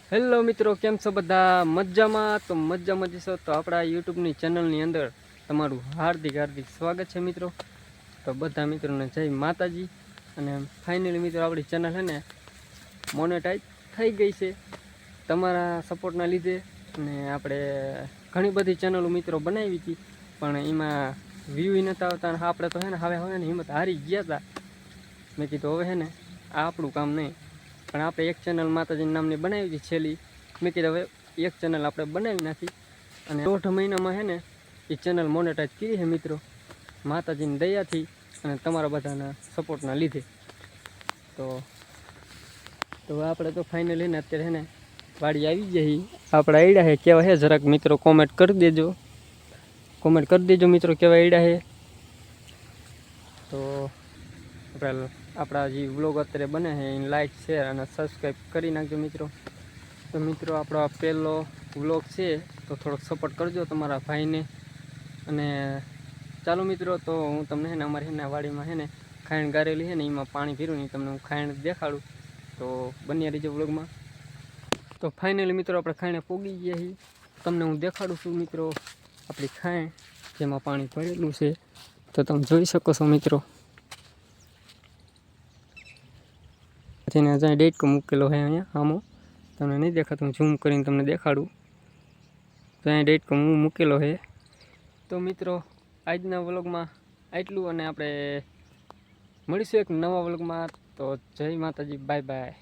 Hello મિત્રો, કેમ છો બધા? મજામાં? તો મજામાં જશો તો આપણા યુટ્યુબની ચેનલની અંદર તમારું હાર્દિક સ્વાગત છે મિત્રો. તો બધા મિત્રોને જય માતાજી. અને ફાઇનલી મિત્રો આપણી ચેનલ છે ને મોનેટાઈઝ થઈ ગઈ છે તમારા સપોર્ટના લીધે. અને આપણે ઘણી બધી ચેનલો મિત્રો બનાવી હતી, પણ એમાં વ્યૂ નહોતા આવતા. આપણે તો છે ને હવે હિંમત હારી ગયા હતા. મેં કીધું હવે છે ને આ આપણું કામ નહીં, પણ આપણે એક ચેનલ માતાજી નામની બનાવી હતી છેલ્લી. મેં કીધું હવે એક ચેનલ આપણે બનાવી નાખી, અને 1.5 મહિનામાં છે ને એ ચેનલ મોનેટાઈઝ કરી છે મિત્રો, માતાજીની દયાથી અને તમારા બધાના સપોર્ટના લીધે. તો આપણે તો ફાઇનલી ને અત્યારે છે ને વાડી આવી જઈ. આપણા આઈડા છે કેવા છે જરાક મિત્રો કોમેન્ટ કરી દેજો. મિત્રો કેવા આઈડા છે. તો આપણા જે વ્લોગ અત્યારે બને છે એને લાઈક શેર અને સબસ્ક્રાઈબ કરી નાખજો મિત્રો. તો મિત્રો આપણો આ પહેલો વ્લોગ છે, તો થોડોક સપોર્ટ કરજો તમારા ભાઈને. અને ચાલો મિત્રો, તો હું તમને છે ને અમારી એના વાડીમાં છે ને ખાયણ ગારેલી છે ને એમાં પાણી પીરું ને તમને હું ખાયણ દેખાડું. તો બન્યા રહીજો વ્લોગમાં. તો ફાઇનલી મિત્રો આપણે ખાયણે પોગી ગયા છીએ. તમને હું દેખાડું છું મિત્રો આપણી ખાયણ જેમાં પાણી ભરેલું છે. તો તમે જોઈ શકો છો મિત્રો. પછી જ્યાં ડેટકો મૂકેલો છે અહીંયા આમો તમને નહીં દેખાતો, હું ઝૂમ કરીને તમને દેખાડું. તો અહીંયા ડેટકો મૂકેલો છે. તો મિત્રો આજના વ્લોગમાં આટલું, અને આપણે મળીશું એક નવા વ્લોગમાં. તો જય માતાજી, બાય બાય.